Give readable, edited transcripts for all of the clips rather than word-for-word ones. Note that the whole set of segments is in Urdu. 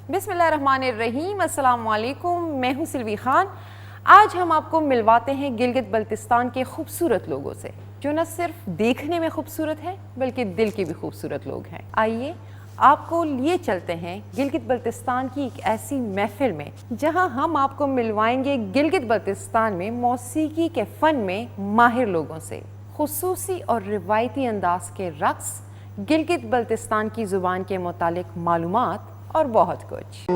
بسم اللہ الرحمن الرحیم، السلام علیکم، میں ہوں سلوی خان۔ آج ہم آپ کو ملواتے ہیں گلگت بلتستان کے خوبصورت لوگوں سے، جو نہ صرف دیکھنے میں خوبصورت ہے بلکہ دل کے بھی خوبصورت لوگ ہیں۔ آئیے آپ کو لیے چلتے ہیں گلگت بلتستان کی ایک ایسی محفل میں جہاں ہم آپ کو ملوائیں گے گلگت بلتستان میں موسیقی کے فن میں ماہر لوگوں سے، خصوصی اور روایتی انداز کے رقص، گلگت بلتستان کی زبان کے متعلق معلومات اور بہت کچھ۔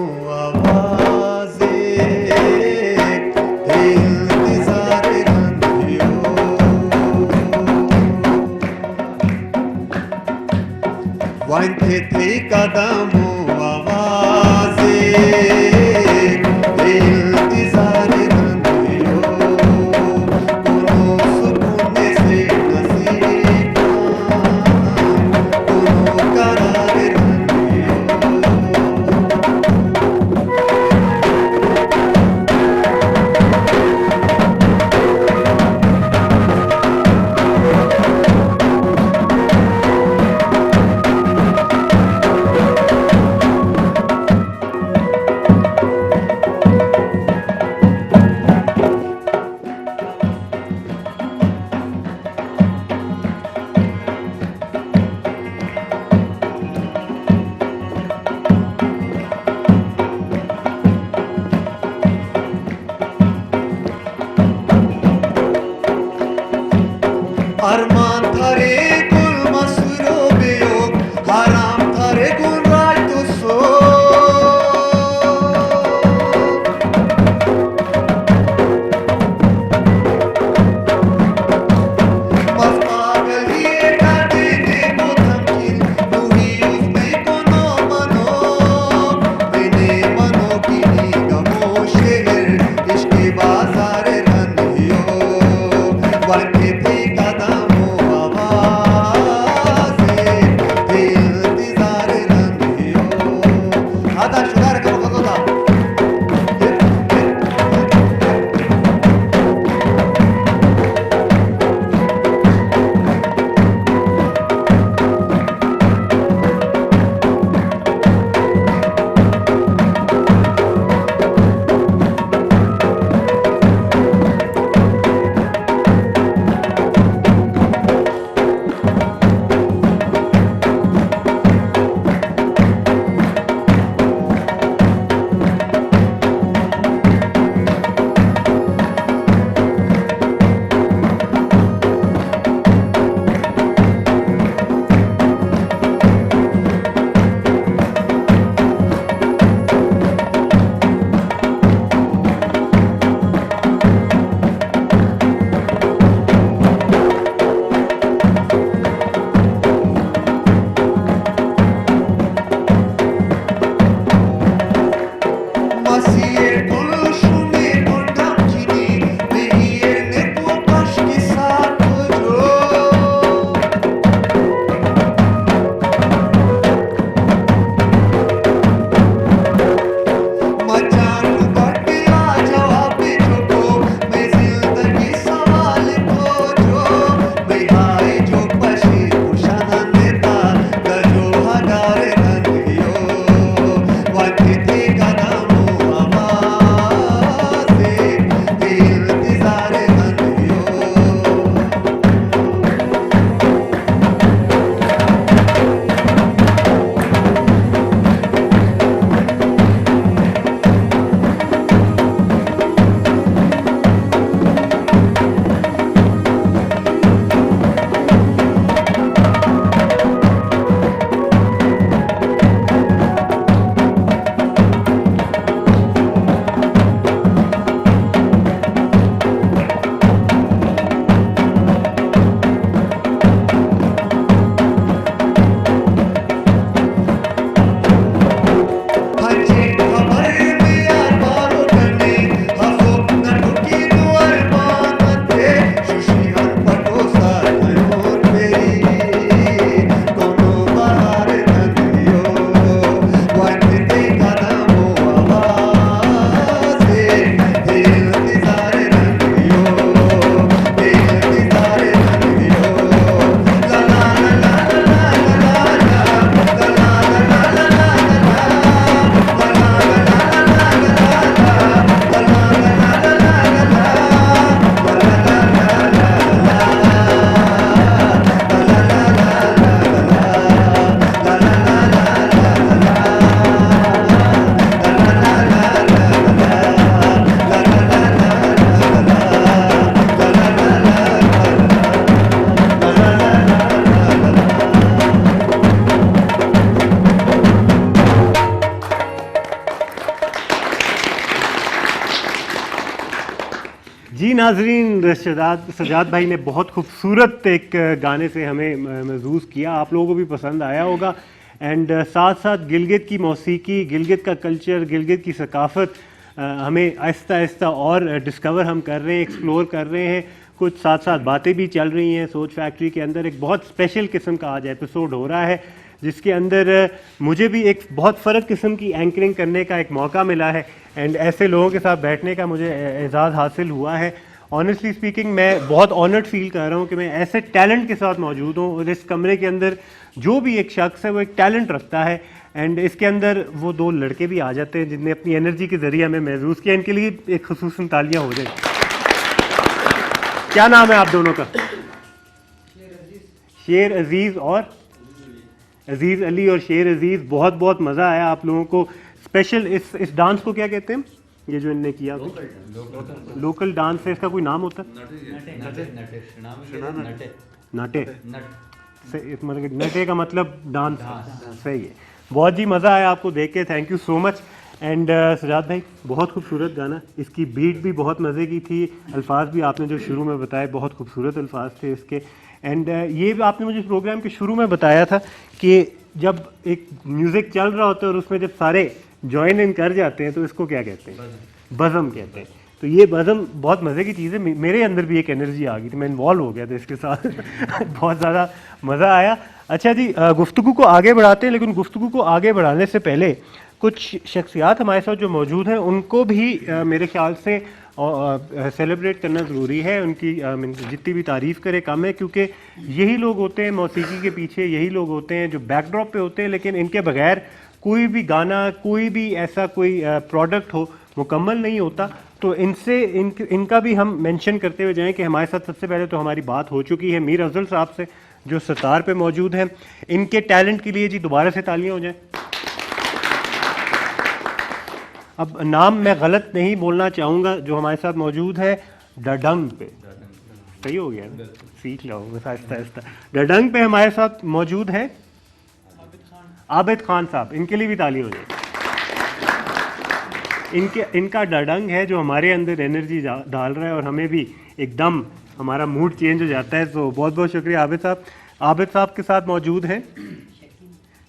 جی ناظرین، سجاد بھائی نے بہت خوبصورت ایک گانے سے ہمیں محظوظ کیا، آپ لوگوں کو بھی پسند آیا ہوگا. اینڈ ساتھ ساتھ گلگت کی موسیقی، گلگت کا کلچر، گلگت کی ثقافت ہمیں آہستہ آہستہ اور ڈسکور ہم کر رہے ہیں، ایکسپلور کر رہے ہیں. کچھ ساتھ ساتھ باتیں بھی چل رہی ہیں. سوچ فیکٹری کے اندر ایک بہت اسپیشل قسم کا آج ایپیسوڈ ہو رہا ہے، جس کے اندر مجھے بھی ایک بہت فرق قسم کی اینکرنگ کرنے کا ایک موقع ملا ہے. اینڈ ایسے لوگوں کے ساتھ بیٹھنے کا مجھے اعزاز حاصل ہوا ہے. آنیسٹلی اسپیکنگ میں بہت آنرڈ فیل کر رہا ہوں کہ میں ایسے ٹیلنٹ کے ساتھ موجود ہوں، اور اس کمرے کے اندر جو بھی ایک شخص ہے وہ ایک ٹیلنٹ رکھتا ہے. اینڈ اس کے اندر وہ دو لڑکے بھی آ جاتے ہیں جن نے اپنی انرجی کے ذریعے ہمیں محظوظ کیا. ان کے لیے ایک خصوصاً تالیاں ہو جائیں. کیا نام ہے آپ دونوں کا؟ شیر عزیز اور عزیز علی. اور شیر عزیز، بہت بہت مزہ آیا آپ لوگوں کو. اسپیشل اس ڈانس کو کیا کہتے ہیں؟ یہ جو ان نے کیا لوکل ڈانس ہے، اس کا کوئی نام ہوتا ہے؟ ناٹے. مطلب نٹے کا مطلب ڈانس. صحیح ہے. بہت جی مزہ آیا آپ کو دیکھ کے. Thank you so much. And Sajjad بھائی، بہت خوبصورت گانا، اس کی بیٹ بھی بہت مزے کی تھی، الفاظ بھی آپ نے جو شروع میں بتائے بہت خوبصورت الفاظ تھے اس کے. اینڈ یہ بھی آپ نے مجھے پروگرام کے شروع میں بتایا تھا کہ جب ایک میوزک چل رہا ہوتا ہے اور اس میں جب سارے جوائن ان کر جاتے ہیں تو اس کو کیا کہتے ہیں؟ بزم کہتے ہیں. تو یہ بزم بہت مزے کی چیز ہے. میرے اندر بھی ایک انرجی آ گئی تھی، میں انوالو ہو گیا تھا اس کے ساتھ. بہت زیادہ مزہ آیا. اچھا جی، گفتگو کو آگے بڑھاتے ہیں، لیکن گفتگو کو آگے بڑھانے سے پہلے کچھ شخصیات ہمارے ساتھ جو موجود ہیں ان کو بھی میرے خیال سے سیلیبریٹ کرنا ضروری ہے. ان کی جتنی بھی تعریف کرے کم ہے، کیونکہ یہی لوگ ہوتے ہیں موسیقی کے پیچھے، یہی لوگ ہوتے ہیں جو بیک ڈراپ پہ ہوتے ہیں، لیکن ان کے بغیر کوئی بھی گانا، کوئی بھی ایسا کوئی پروڈکٹ ہو مکمل نہیں ہوتا. تو ان کا بھی ہم مینشن کرتے ہوئے جائیں کہ ہمارے ساتھ سب سے پہلے تو ہماری بات ہو چکی ہے میر افضل صاحب سے، جو ستار پہ موجود ہیں. ان کے ٹیلنٹ کے لیے جی دوبارہ سے تالیاں ہو جائیں. اب نام میں غلط نہیں بولنا چاہوں گا. جو ہمارے ساتھ موجود ہے ڈڈنگ پہ، صحیح ہو گیا نا؟ سیکھ لو بس آہستہ آہستہ. ڈڈنگ پہ ہمارے ساتھ موجود ہے عابد خان صاحب. ان کے لیے بھی تالی ہو جائے. ان کا ڈڈنگ ہے جو ہمارے اندر انرجی ڈال رہا ہے اور ہمیں بھی ایک دم ہمارا موڈ چینج ہو جاتا ہے. تو بہت بہت شکریہ عابد صاحب. عابد صاحب کے ساتھ موجود ہیں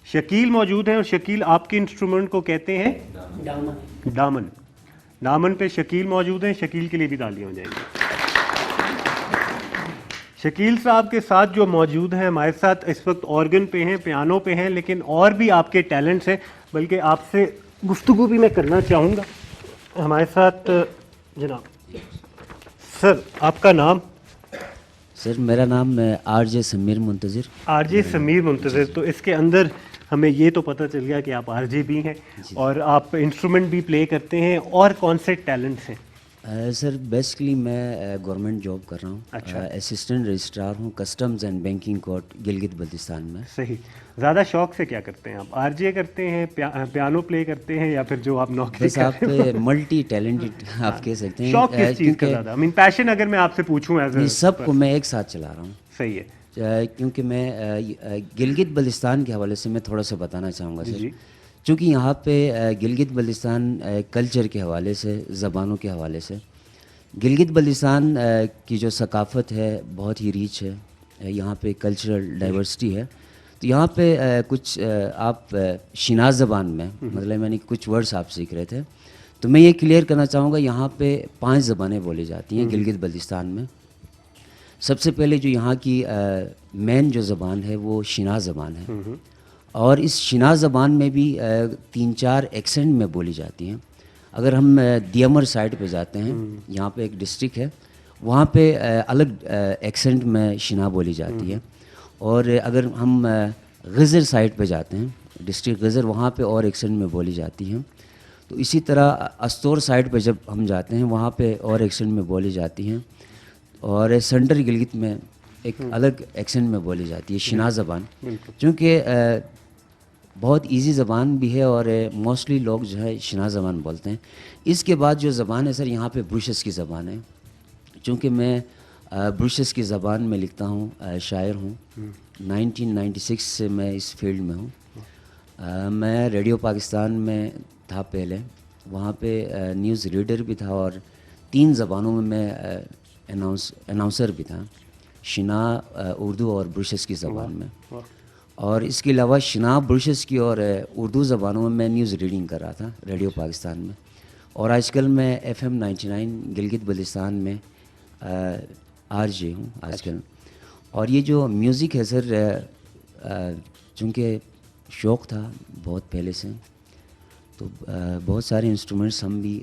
شکیل موجود ہیں، اور شکیل آپ کے انسٹرومنٹ کو کہتے ہیں ڈامن. ڈامن پہ شکیل موجود ہیں. شکیل کے لیے بھی تالیاں ہو جائیں گی. شکیل صاحب کے ساتھ جو موجود ہیں ہمارے ساتھ اس وقت آرگن پہ ہیں، پیانو پہ ہیں، لیکن اور بھی آپ کے ٹیلنٹس ہیں. بلکہ آپ سے گفتگو بھی میں کرنا چاہوں گا. ہمارے ساتھ جناب سر، آپ کا نام؟ سر میرا نام آر جے سمیر منتظر. آر جے سمیر منتظر. تو اس کے اندر ہمیں یہ تو پتہ چل گیا کہ آپ آر جے بھی ہیں اور آپ انسٹرومنٹ بھی پلے کرتے ہیں. اور کون سے ٹیلنٹس ہیں؟ سر بیسکلی میں گورنمنٹ جاب کر رہا ہوں. اچھا. اسسٹنٹ رجسٹرار ہوں customs and banking court Gilgit Baltistan میں. صحیح. زیادہ شوق سے کیا کرتے ہیں آپ؟ آر جے کرتے ہیں، پیانو پلے کرتے ہیں، یا پھر جو آپ نوکری بس آپ ملٹی ٹیلنٹڈ آپ کہہ سکتے ہیں. شوق کس چیز کا زیادہ؟ پیشن اگر میں آپ سے پوچھوں سب کو میں ایک ساتھ چلا رہا ہوں. صحیح ہے. کیونکہ میں گلگت بلتستان کے حوالے سے میں تھوڑا سا بتانا چاہوں گا سر. جی. چونکہ یہاں پہ گلگت بلتستان کلچر کے حوالے سے، زبانوں کے حوالے سے گلگت بلتستان کی جو ثقافت ہے بہت ہی ریچ ہے. یہاں پہ کلچرل ڈائیورسٹی ہے. تو یہاں پہ کچھ آپ شناز زبان میں مطلب یعنی کچھ ورڈز آپ سیکھ رہے تھے، تو میں یہ کلیئر کرنا چاہوں گا یہاں پہ 5 زبانیں بولی جاتی ہیں گلگت بلتستان میں. سب سے پہلے جو یہاں کی مین جو زبان ہے وہ شناز زبان ہے، اور اس شناز زبان میں بھی 3-4 ایکسنٹ میں بولی جاتی ہیں. اگر ہم دیامر سائڈ پہ جاتے ہیں، یہاں پہ ایک ڈسٹرکٹ ہے، وہاں پہ الگ ایکسنٹ میں شنا بولی جاتی ہے. اور اگر ہم غزر سائڈ پہ جاتے ہیں، ڈسٹرکٹ غزر، وہاں پہ اور ایکسنٹ میں بولی جاتی ہیں. تو اسی طرح استور سائڈ پہ جب ہم جاتے ہیں وہاں پہ اور ایکسنٹ میں بولی جاتی ہیں. اور سینٹرل گلگت میں ایک الگ ایکسنٹ میں بولی جاتی ہے شنا زبان، چونکہ بہت ایزی زبان بھی ہے اور موسٹلی لوگ جو ہے شنا زبان بولتے ہیں. اس کے بعد جو زبان ہے سر یہاں پہ بروشس کی زبان ہے. چونکہ میں بروشس کی زبان میں لکھتا ہوں، شاعر ہوں. 1996 سے میں اس فیلڈ میں ہوں. میں ریڈیو پاکستان میں تھا پہلے، وہاں پہ نیوز ریڈر بھی تھا اور 3 زبانوں میں اناؤنسر بھی تھا، شنا، اردو اور برشس کی زبان میں، اور اس کے علاوہ شنا، برشس کی اور اردو زبانوں میں نیوز ریڈنگ کر رہا تھا ریڈیو پاکستان میں، اور آج کل میں FM 99 گلگت بلتستان میں RJ ہوں آج کل. اور یہ جو میوزک ہے سر، چونکہ شوق تھا بہت پہلے سے، تو بہت سارے انسٹرومنٹس ہم بھی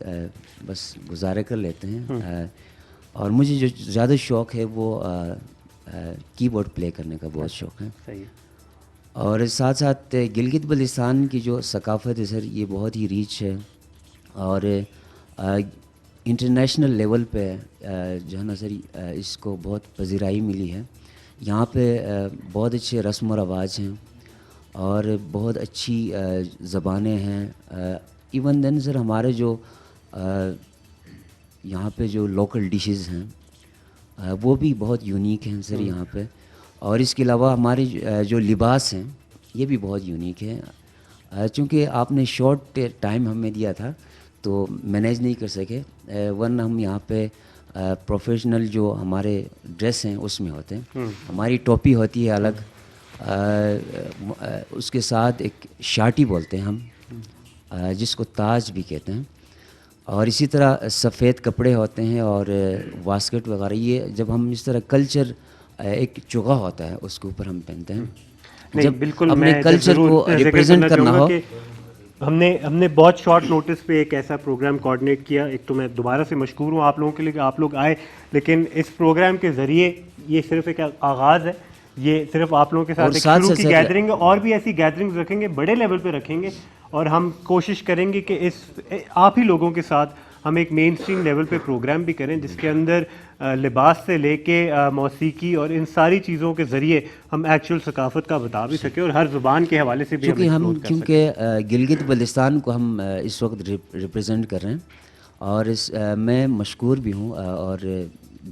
بس گزارے کر لیتے ہیں، اور مجھے جو زیادہ شوق ہے وہ کی بورڈ پلے کرنے کا بہت شوق ہے. صحیح. اور ساتھ ساتھ گلگت بلتستان کی جو ثقافت ہے سر، یہ بہت ہی ریچ ہے، اور انٹرنیشنل لیول پہ جو ہے نا سر اس کو بہت پذیرائی ملی ہے. یہاں پہ بہت اچھے رسم و رواج ہیں اور بہت اچھی زبانیں ہیں. ایون دین سر ہمارے جو یہاں پہ جو لوکل ڈشز ہیں وہ بھی بہت یونیک ہیں سر یہاں پہ. اور اس کے علاوہ ہمارے جو لباس ہیں یہ بھی بہت یونیک ہے. چونکہ آپ نے شارٹ ٹائم ہمیں دیا تھا تو مینیج نہیں کر سکے، ورنہ ہم یہاں پہ پروفیشنل جو ہمارے ڈریس ہیں اس میں ہوتے ہیں. ہماری ٹوپی ہوتی ہے الگ، اس کے ساتھ ایک شاٹی بولتے ہیں ہم، جس کو تاج بھی کہتے ہیں، اور اسی طرح سفید کپڑے ہوتے ہیں اور واسکٹ وغیرہ. یہ جب ہم اس طرح کلچر ایک چوغا ہوتا ہے اس کے اوپر ہم پہنتے ہیں جب بالکل اپنے کلچر کو ریپرزینٹ کرنا ہو. ہم نے بہت شارٹ نوٹس پہ ایک ایسا پروگرام کوآرڈینیٹ کیا. ایک تو میں دوبارہ سے مشکور ہوں آپ لوگوں کے لیے کہ آپ لوگ آئے، لیکن اس پروگرام کے ذریعے یہ صرف ایک آغاز ہے، یہ صرف آپ لوگوں کے ساتھ ایک شروع کی گیدرنگ ہے. اور بھی ایسی گیدرنگز رکھیں گے، بڑے لیول پہ رکھیں گے، اور ہم کوشش کریں گے کہ آپ ہی لوگوں کے ساتھ ہم ایک مین اسٹریم لیول پہ پروگرام بھی کریں جس کے اندر لباس سے لے کے موسیقی اور ان ساری چیزوں کے ذریعے ہم ایکچوئل ثقافت کا بتا بھی سکیں، اور ہر زبان کے حوالے سے بھی کیونکہ گلگت بلتستان کو ہم اس وقت ریپرزینٹ کر رہے ہیں، اور میں مشکور بھی ہوں، اور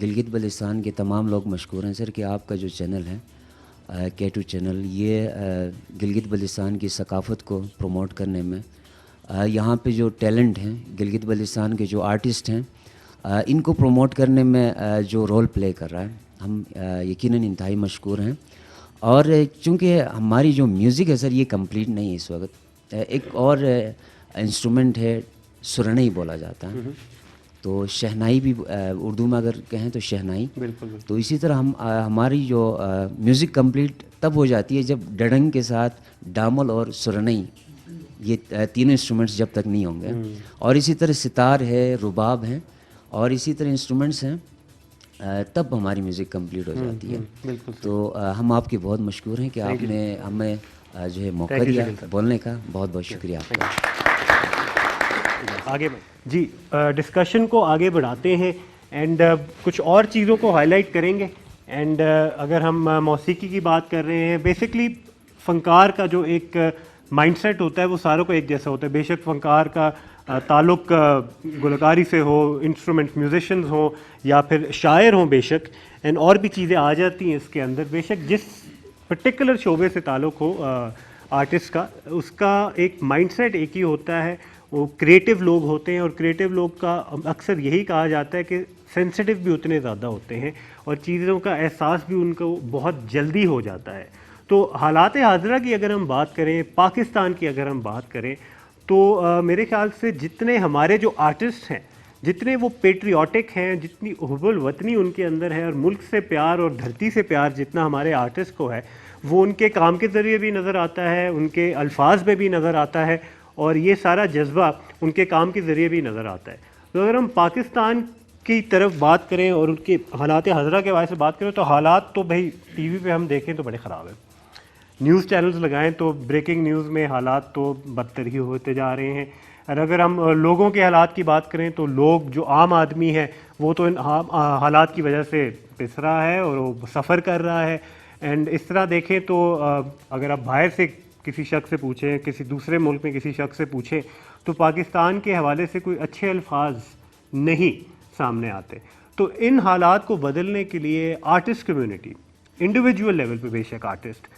گلگت بلتستان کے تمام لوگ مشکور ہیں سر کہ آپ کا جو چینل ہے K2 چینل، یہ گلگت بلتستان کی ثقافت کو پروموٹ کرنے میں، یہاں پہ جو ٹیلنٹ ہیں گلگت بلتستان کے جو آرٹسٹ ہیں ان کو پروموٹ کرنے میں جو رول پلے کر رہا ہے، ہم یقیناً انتہائی مشکور ہیں. اور چونکہ ہماری جو میوزک ہے سر یہ کمپلیٹ نہیں ہے اس وقت، ایک اور انسٹرومنٹ ہے سرنئی بولا جاتا ہے، تو شہنائی بھی اردو میں اگر کہیں تو شہنائی. بالکل. تو اسی طرح ہماری جو میوزک کمپلیٹ تب ہو جاتی ہے جب ڈڈنگ کے ساتھ ڈامل اور سرنئی، یہ تینوں انسٹرومنٹس جب تک نہیں ہوں گے. اور اسی طرح ستار ہے، رباب ہیں، اور اسی طرح انسٹرومنٹس ہیں، تب ہماری میوزک کمپلیٹ ہو جاتی ہے. بالکل. تو ہم آپ کے بہت مشکور ہیں کہ آپ نے ہمیں جو ہے موقع دیا بولنے کا. بہت بہت شکریہ آپ کا. آگے جی ڈسکشن کو آگے بڑھاتے ہیں، اینڈ کچھ اور چیزوں کو ہائی لائٹ کریں گے. اینڈ اگر ہم موسیقی کی بات کر رہے ہیں، بیسکلی فنکار کا جو ایک مائنڈ سیٹ ہوتا ہے وہ ساروں کو ایک جیسا ہوتا ہے. بے شک فنکار کا تعلق گلوکاری سے ہو، انسٹرومنٹ میوزیشنز ہوں، یا پھر شاعر ہوں بے شک، اینڈ اور بھی چیزیں آ جاتی ہیں اس کے اندر. بے شک جس پرٹیکولر شعبے سے تعلق ہو آرٹسٹ کا، اس کا ایک مائنڈ سیٹ ایک ہی ہوتا ہے. وہ کریٹیو لوگ ہوتے ہیں، اور کریٹیو لوگ کا اکثر یہی کہا جاتا ہے کہ سینسٹیو بھی اتنے زیادہ ہوتے ہیں، اور چیزوں کا احساس بھی ان کو بہت جلدی ہو جاتا ہے. تو حالات حاضرہ کی اگر ہم بات کریں، پاکستان کی اگر ہم بات کریں، تو میرے خیال سے جتنے ہمارے جو آرٹسٹ ہیں، جتنے وہ پیٹریوٹک ہیں، جتنی حب الوطنی ان کے اندر ہے، اور ملک سے پیار اور دھرتی سے پیار جتنا ہمارے آرٹسٹ کو ہے، وہ ان کے کام کے ذریعے بھی نظر آتا ہے، ان کے الفاظ میں بھی نظر آتا ہے، اور یہ سارا جذبہ ان کے کام کے ذریعے بھی نظر آتا ہے. تو اگر ہم پاکستان کی طرف بات کریں اور ان کے حالات حاضرہ کے حوالے سے بات کریں، تو حالات تو بھائی ٹی وی پہ ہم دیکھیں تو بڑے خراب ہیں. نیوز چینلز لگائیں تو بریکنگ نیوز میں حالات تو بدتر ہی ہوتے جا رہے ہیں. اور اگر ہم لوگوں کے حالات کی بات کریں تو لوگ جو عام آدمی ہے وہ تو ان حالات کی وجہ سے پس رہا ہے اور وہ سفر کر رہا ہے. اینڈ اس طرح دیکھیں تو اگر آپ باہر سے کسی شخص سے پوچھیں، کسی دوسرے ملک میں کسی شخص سے پوچھیں، تو پاکستان کے حوالے سے کوئی اچھے الفاظ نہیں سامنے آتے. تو ان حالات کو بدلنے کے لیے آرٹسٹ کمیونٹی انڈیویجول لیول پہ بے شک آرٹسٹ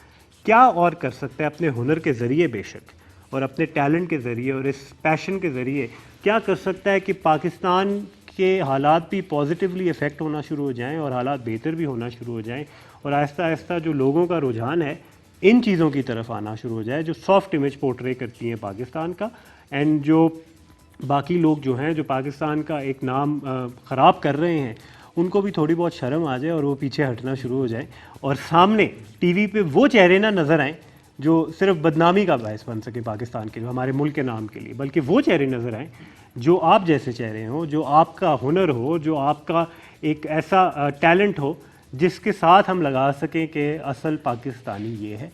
کیا اور کر سکتا ہے اپنے ہنر کے ذریعے، بے شک، اور اپنے ٹیلنٹ کے ذریعے اور اس پیشن کے ذریعے کیا کر سکتا ہے کہ پاکستان کہ حالات بھی پازیٹیولی افیکٹ ہونا شروع ہو جائیں اور حالات بہتر بھی ہونا شروع ہو جائیں, اور آہستہ آہستہ جو لوگوں کا رجحان ہے ان چیزوں کی طرف آنا شروع ہو جائے جو سافٹ امیج پورٹرے کرتی ہیں پاکستان کا, اینڈ جو باقی لوگ جو ہیں جو پاکستان کا ایک نام خراب کر رہے ہیں ان کو بھی تھوڑی بہت شرم آ جائے اور وہ پیچھے ہٹنا شروع ہو جائیں, اور سامنے ٹی وی پہ وہ چہرے نہ نظر آئیں جو صرف بدنامی کا باعث بن سکے پاکستان کے لیے, ہمارے ملک کے نام کے لیے, بلکہ وہ چہرے نظر آئیں جو آپ جیسے چہرے ہوں, جو آپ کا ہنر ہو, جو آپ کا ایک ایسا ٹیلنٹ ہو جس کے ساتھ ہم لگا سکیں کہ اصل پاکستانی یہ ہے.